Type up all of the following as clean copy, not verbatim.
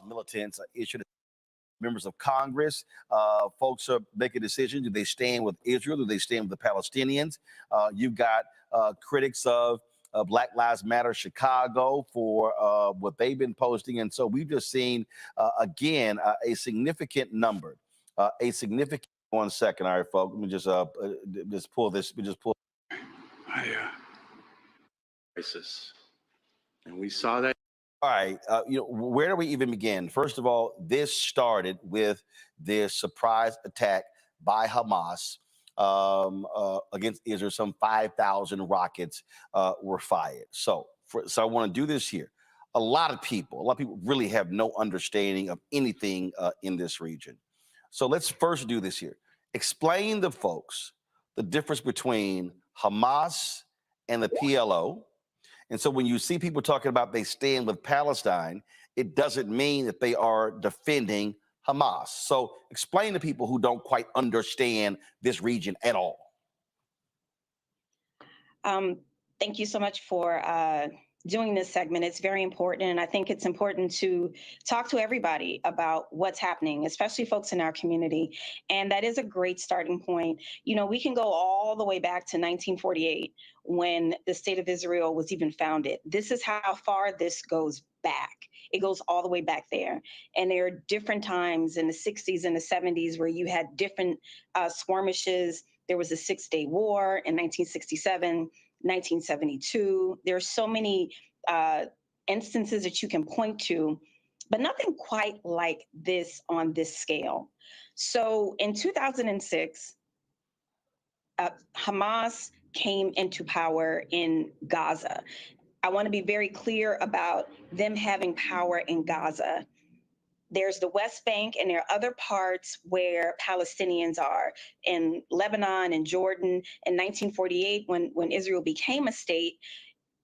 Militants issued members of Congress. Folks are making a decision. Do they stand with Israel? Do they stand with the Palestinians? You've got critics of Black Lives Matter Chicago for what they've been posting. And so we've just seen, again, a significant number, a significant, 1 second. All right, folks, let me just pull this. We just pull. I, crisis. And we saw that. All right, where do we even begin? First of all, this started with this surprise attack by Hamas against Israel. Some 5,000 rockets were fired. So I want to do this here. A lot of people really have no understanding of anything in this region. So let's first do this here. Explain to folks the difference between Hamas and the PLO. And so when you see people talking about they stand with Palestine, it doesn't mean that they are defending Hamas. So explain to people who don't quite understand this region at all. Thank you so much for doing this segment. It's very important. And I think it's important to talk to everybody about what's happening, especially folks in our community. And that is a great starting point. You know, we can go all the way back to 1948 when the state of Israel was even founded. This is how far this goes back. It goes all the way back there. And there are different times in the 60s and the 70s where you had different skirmishes. There was a 6-day war in 1967. 1972. There are so many instances that you can point to, but nothing quite like this on this scale. So in 2006, Hamas came into power in Gaza. I want to be very clear about them having power in Gaza. There's the West Bank, and there are other parts where Palestinians are in Lebanon and Jordan. In 1948, when Israel became a state,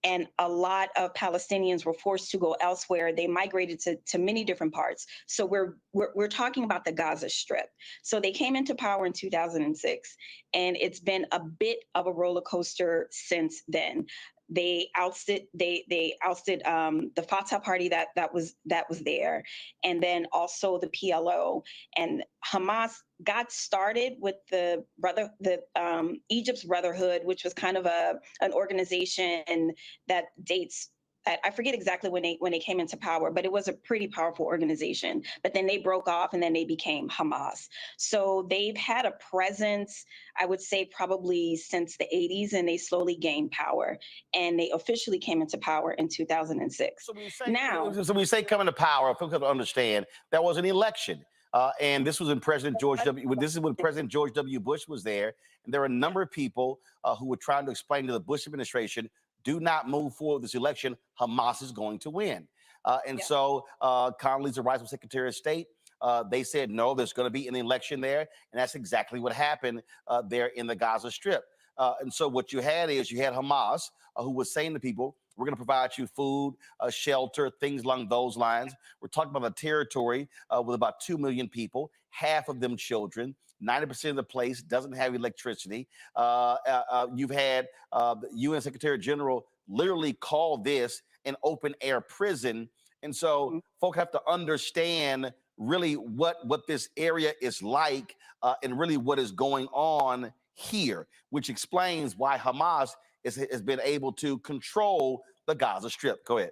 and a lot of Palestinians were forced to go elsewhere, they migrated to many different parts. So we're talking about the Gaza Strip. So they came into power in 2006, and it's been a bit of a roller coaster since then. They ousted the Fatah party that was there, and then also the PLO. And Hamas got started with Egypt's Brotherhood, which was kind of an organization that dates. I forget exactly when they came into power, but it was a pretty powerful organization. But then they broke off, and then they became Hamas. So they've had a presence, I would say, probably since the 80s, and they slowly gained power. And they officially came into power in 2006. So when you say coming to power, folks have to understand that was an election. And this was when President George W. Bush was there. And there were a number of people who were trying to explain to the Bush administration, do not move forward with this election. Hamas is going to win. So Condoleezza Rice was Secretary of State. They said, no, there's going to be an election there. And that's exactly what happened there in the Gaza Strip. And so what you had Hamas who was saying to people, we're going to provide you food, shelter, things along those lines. We're talking about a territory with about 2 million people, half of them children. 90% of the place doesn't have electricity. You've had the UN Secretary General literally call this an open air prison. And so folk have to understand really what this area is like and really what is going on here, which explains why Hamas has been able to control the Gaza Strip. Go ahead.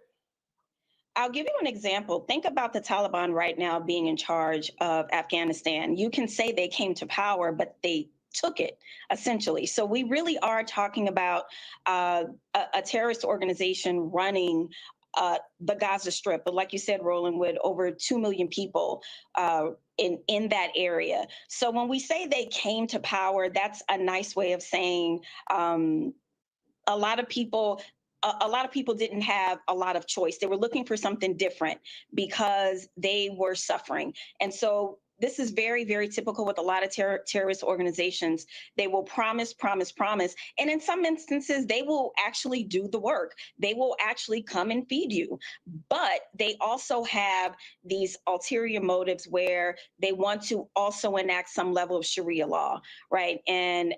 I'll give you an example. Think about the Taliban right now being in charge of Afghanistan. You can say they came to power, but they took it, essentially. So we really are talking about a terrorist organization running the Gaza Strip. But like you said, Roland, with over 2 million people in that area. So when we say they came to power, that's a nice way of saying a lot of people didn't have a lot of choice. They were looking for something different because they were suffering. And so this is very, very typical with a lot of terrorist organizations. They will promise. And in some instances, they will actually do the work. They will actually come and feed you. But they also have these ulterior motives where they want to also enact some level of Sharia law, right? And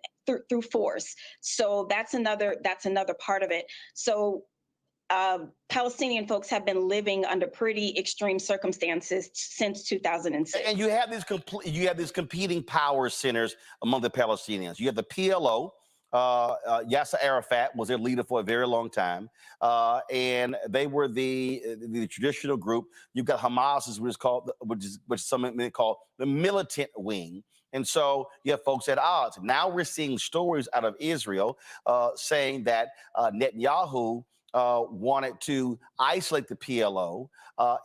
through force. So that's another part of it. So Palestinian folks have been living under pretty extreme circumstances since 2006. And you have these competing power centers among the Palestinians. You have the PLO. Yasser Arafat was their leader for a very long time, and they were the traditional group. You've got Hamas, which some may call the militant wing. And so you have folks at odds. Now we're seeing stories out of Israel saying that Netanyahu wanted to isolate the PLO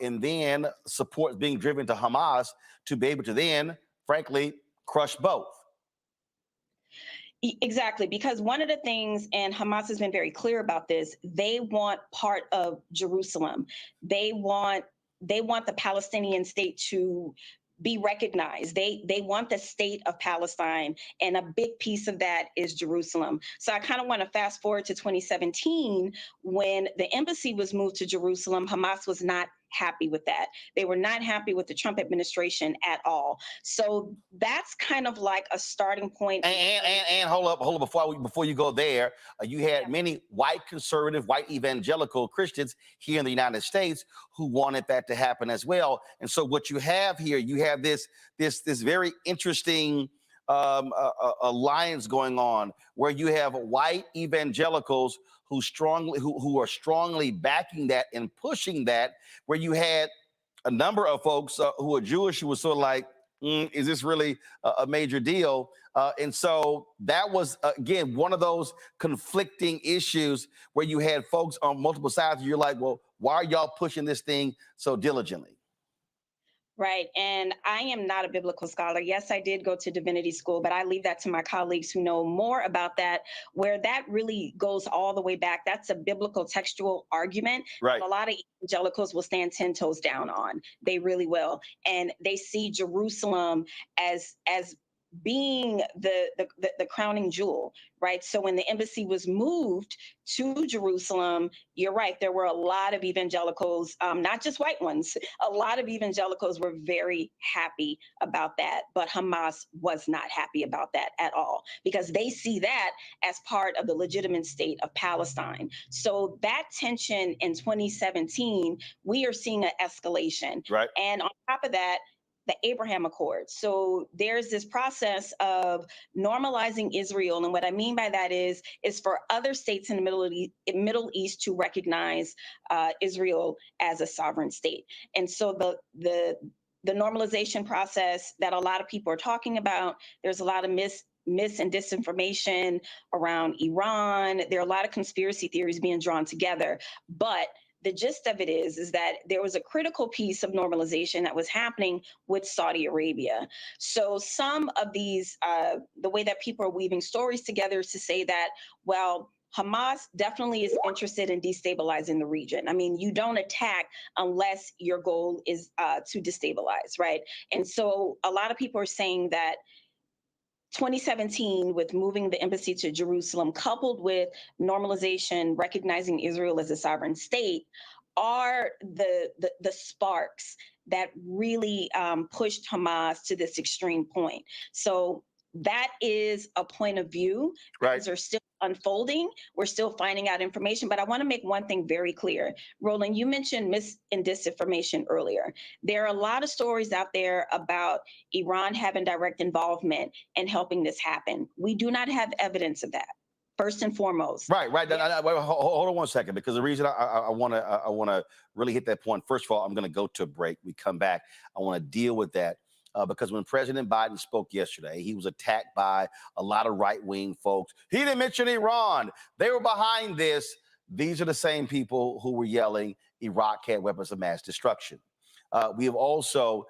and then support being driven to Hamas to be able to then, frankly, crush both. Exactly, because one of the things, and Hamas has been very clear about this, they want part of Jerusalem. They want the Palestinian state to be recognized. They want the state of Palestine, and a big piece of that is Jerusalem. So I kind of want to fast forward to 2017 when the embassy was moved to Jerusalem. Hamas was not happy with that. They were not happy with the Trump administration at all. So that's kind of like a starting point. And hold up, before you go there, you had many white conservative, white evangelical Christians here in the United States who wanted that to happen as well. And so what you have here, you have this very interesting alliance going on where you have white evangelicals who are strongly backing that and pushing that, where you had a number of folks who are Jewish who were sort of like, is this really a major deal? And so that was, again, one of those conflicting issues where you had folks on multiple sides. You're like, well, why are y'all pushing this thing so diligently? Right. And I am not a biblical scholar. Yes, I did go to divinity school, but I leave that to my colleagues who know more about that, where that really goes all the way back. That's a biblical textual argument. Right. A lot of evangelicals will stand 10 toes down on. They really will. And they see Jerusalem as being the crowning jewel, right? So when the embassy was moved to Jerusalem, you're right, there were a lot of evangelicals, not just white ones, a lot of evangelicals were very happy about that, but Hamas was not happy about that at all, because they see that as part of the legitimate state of Palestine. So that tension in 2017, we are seeing an escalation. Right. And on top of that, the Abraham Accords. So there's this process of normalizing Israel. And what I mean by that is for other states in the Middle East to recognize Israel as a sovereign state. And so the normalization process that a lot of people are talking about, there's a lot of mis and disinformation around Iran. There are a lot of conspiracy theories being drawn together. But the gist of it is that there was a critical piece of normalization that was happening with Saudi Arabia. So some of these, the way that people are weaving stories together is to say that, well, Hamas definitely is interested in destabilizing the region. I mean, you don't attack unless your goal is to destabilize, right? And so a lot of people are saying that 2017, with moving the embassy to Jerusalem, coupled with normalization, recognizing Israel as a sovereign state, are the sparks that really pushed Hamas to this extreme point. So that is a point of view. Right. Things are still unfolding. We're still finding out information. But I want to make one thing very clear. Roland, you mentioned mis and disinformation earlier. There are a lot of stories out there about Iran having direct involvement in helping this happen. We do not have evidence of that. First and foremost. Right. Hold on one second, because the reason I want to really hit that point. First of all, I'm going to go to a break. We come back, I want to deal with that. Because when President Biden spoke yesterday, he was attacked by a lot of right-wing folks. He didn't mention Iran. They were behind this. These are the same people who were yelling Iraq had weapons of mass destruction. We've also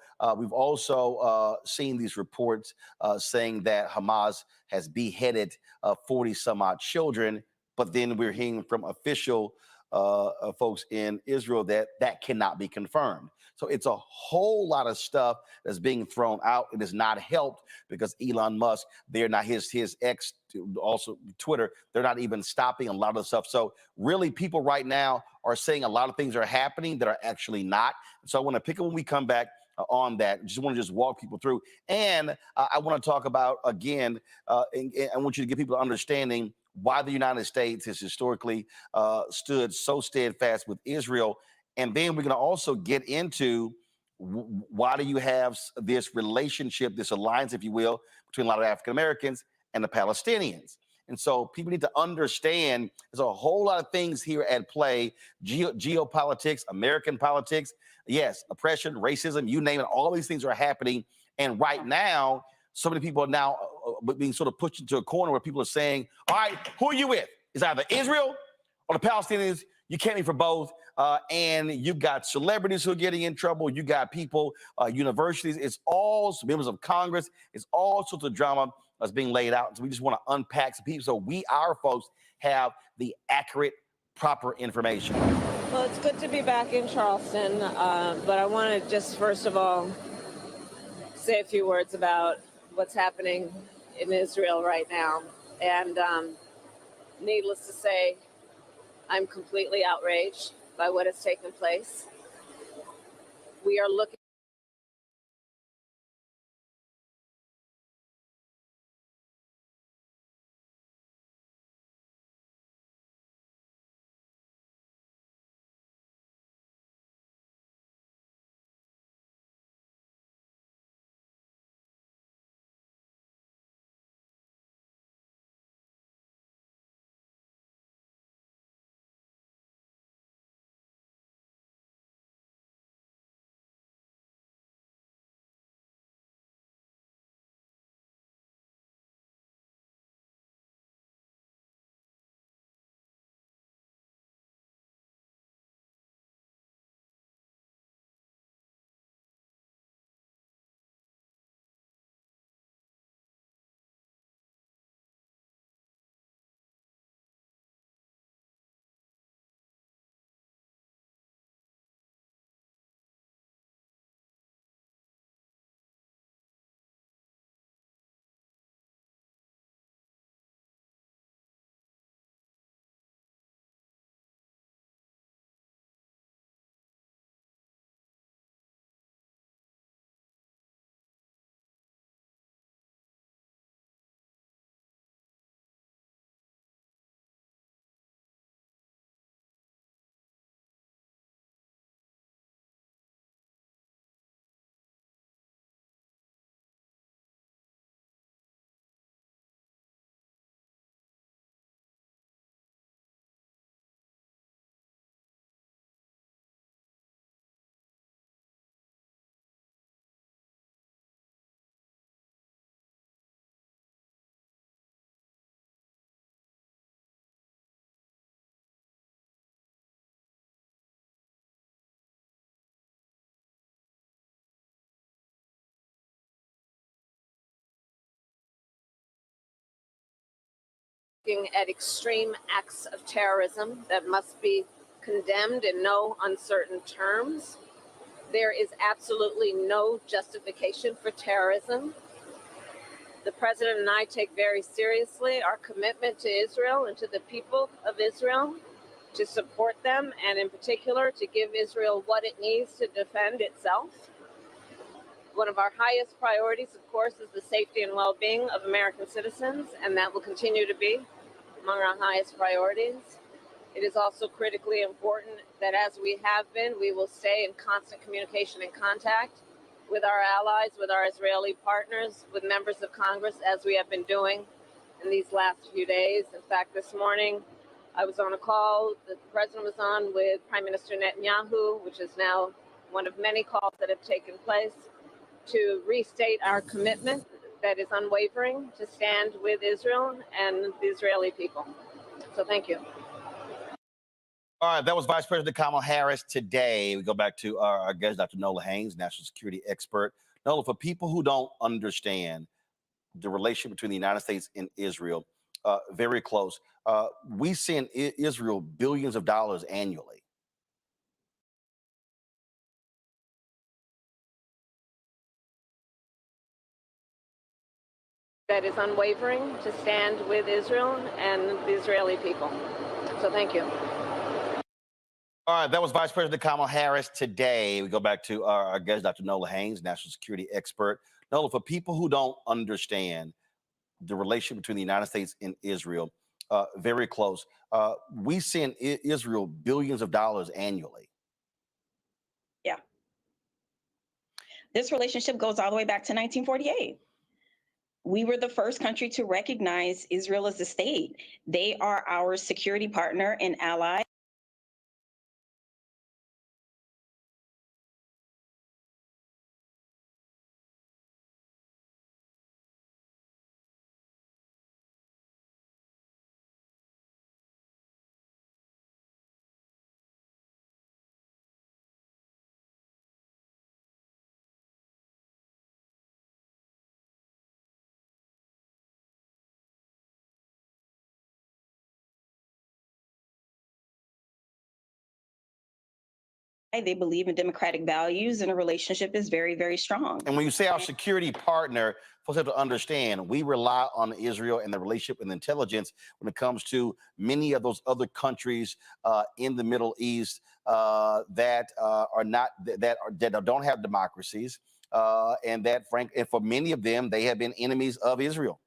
seen these reports saying that Hamas has beheaded 40 some odd children, but then we're hearing from official folks in Israel that cannot be confirmed. So it's a whole lot of stuff that's being thrown out. It has not helped because Elon Musk, they're not his ex, also Twitter, they're not even stopping a lot of the stuff. So really, people right now are saying a lot of things are happening that are actually not. So I want to pick up when we come back on that. Just want to walk people through. And I want to talk about, again, and I want you to give people an understanding why the United States has historically stood so steadfast with Israel. And then we're going to also get into why do you have this relationship, this alliance, if you will, between a lot of African Americans and the Palestinians. And so people need to understand there's a whole lot of things here at play: geopolitics, American politics, yes, oppression, racism, you name it. All these things are happening. And right now, so many people are now being sort of pushed into a corner where people are saying, all right, who are you with? It's either Israel or the Palestinians. You can't be for both. And you've got celebrities who are getting in trouble. You got people, universities. It's all members of Congress. It's all sorts of drama that's being laid out. So we just want to unpack some people so our folks, have the accurate, proper information. Well, it's good to be back in Charleston, but I want to just first of all say a few words about what's happening in Israel right now. And needless to say, I'm completely outraged by what has taken place. We are looking at extreme acts of terrorism that must be condemned in no uncertain terms. There is absolutely no justification for terrorism. The president and I take very seriously our commitment to Israel and to the people of Israel, to support them, and in particular to give Israel what it needs to defend itself. One of our highest priorities, of course, is the safety and well-being of American citizens, and that will continue to be among our highest priorities. It is also critically important that, as we have been, we will stay in constant communication and contact with our allies, with our Israeli partners, with members of Congress, as we have been doing in these last few days. In fact, this morning, I was on a call that the president was on with Prime Minister Netanyahu, which is now one of many calls that have taken place, to restate our commitment that is unwavering to stand with Israel and the Israeli people. So thank you. All right, that was Vice President Kamala Harris today. We go back to our guest, Dr. Nola Haynes, national security expert. Nola, for people who don't understand the relationship between the United States and Israel, very close. We send Israel billions of dollars annually. That is unwavering to stand with Israel and the Israeli people. So thank you. All right, that was Vice President Kamala Harris today. We go back to our guest, Dr. Nola Haynes, national security expert. Nola, for people who don't understand the relationship between the United States and Israel, Very close. We send Israel billions of dollars annually. Yeah. This relationship goes all the way back to 1948. We were the first country to recognize Israel as a state. They are our security partner and ally. They believe in democratic values, and a relationship is very, very strong. And when you say our security partner, folks have to understand we rely on Israel and the relationship and intelligence when it comes to many of those other countries in the Middle East that are not that don't have democracies, and that and for many of them they have been enemies of Israel.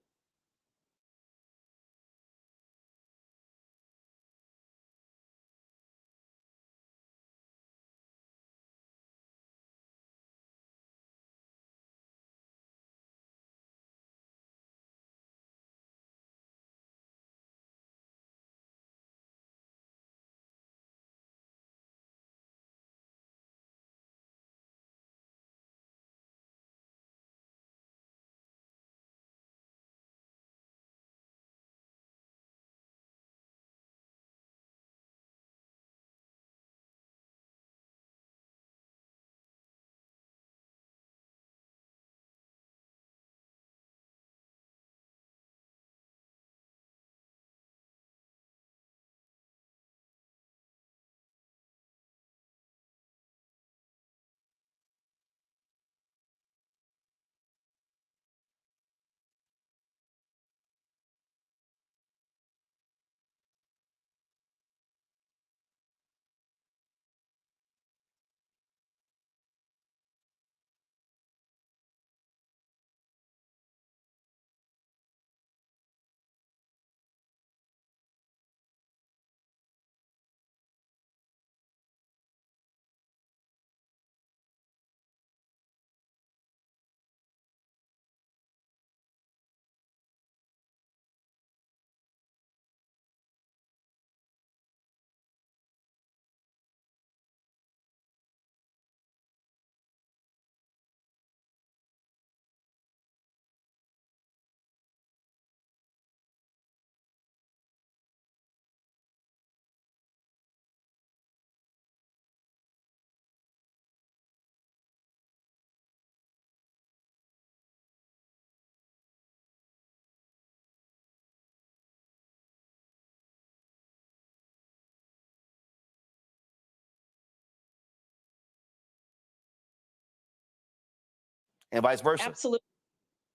And vice versa. Absolutely.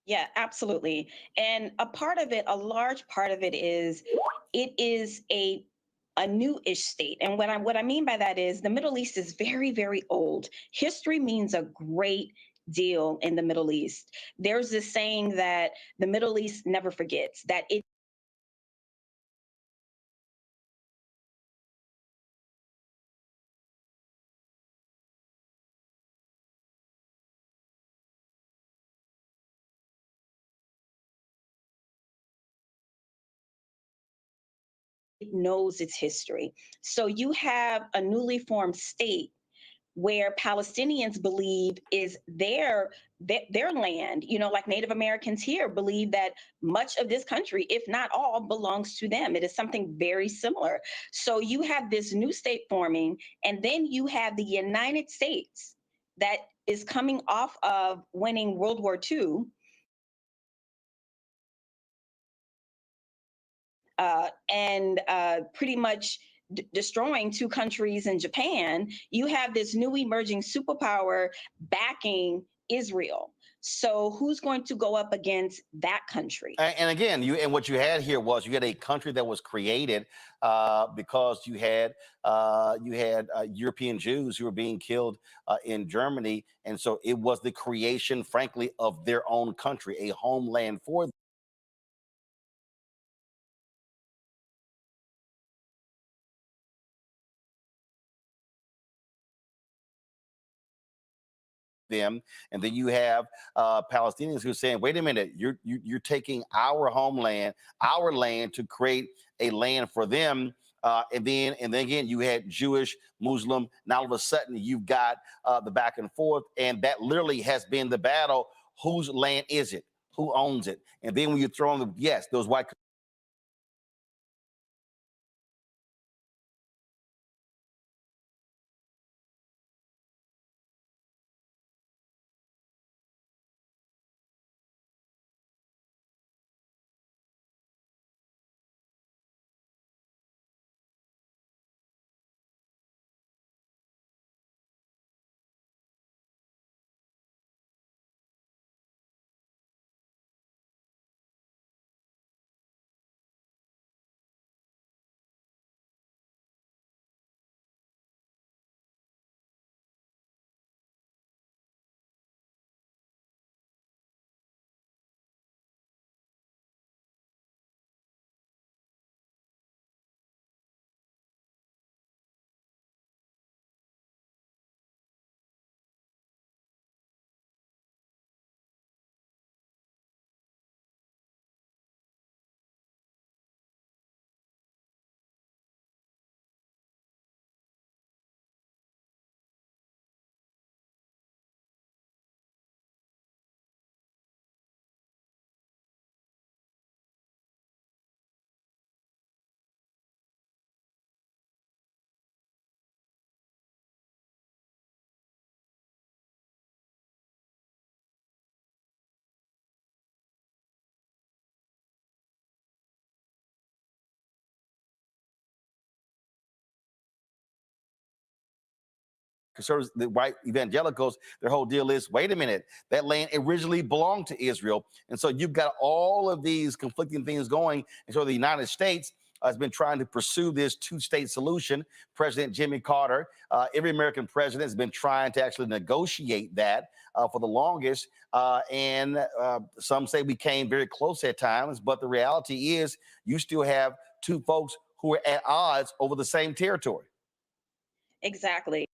Yeah, absolutely. And a part of it, a large part of it is a new-ish state. And what I mean by that is the Middle East is very, very old. History means a great deal in the Middle East. There's this saying that the Middle East never forgets, that it knows its history. So you have a newly formed state where Palestinians believe is their land. You know, like Native Americans here believe that much of this country, if not all, belongs to them. It is something very similar. So you have this new state forming, and then you have the United States that is coming off of winning World War II. And pretty much destroying two countries in Japan, you have this new emerging superpower backing Israel. So who's going to go up against that country? And again, what you had here was you had a country that was created because you had European Jews who were being killed in Germany, and so it was the creation, frankly, of their own country, a homeland for them. them. And then you have Palestinians who are saying, wait a minute, you're taking our homeland, our land, to create a land for them. And then again, you had Jewish, Muslim. Now all of a sudden, you've got the back and forth, and that literally has been the battle. Whose land is it? Who owns it? And then when you throw in the, yes, those white conservatives, the white evangelicals, their whole deal is, wait a minute, that land originally belonged to Israel. And so you've got all of these conflicting things going. And so the United States has been trying to pursue this two-state solution. President Jimmy Carter, every American president has been trying to actually negotiate that for the longest. And some say we came very close at times, but the reality is you still have two folks who are at odds over the same territory. Exactly.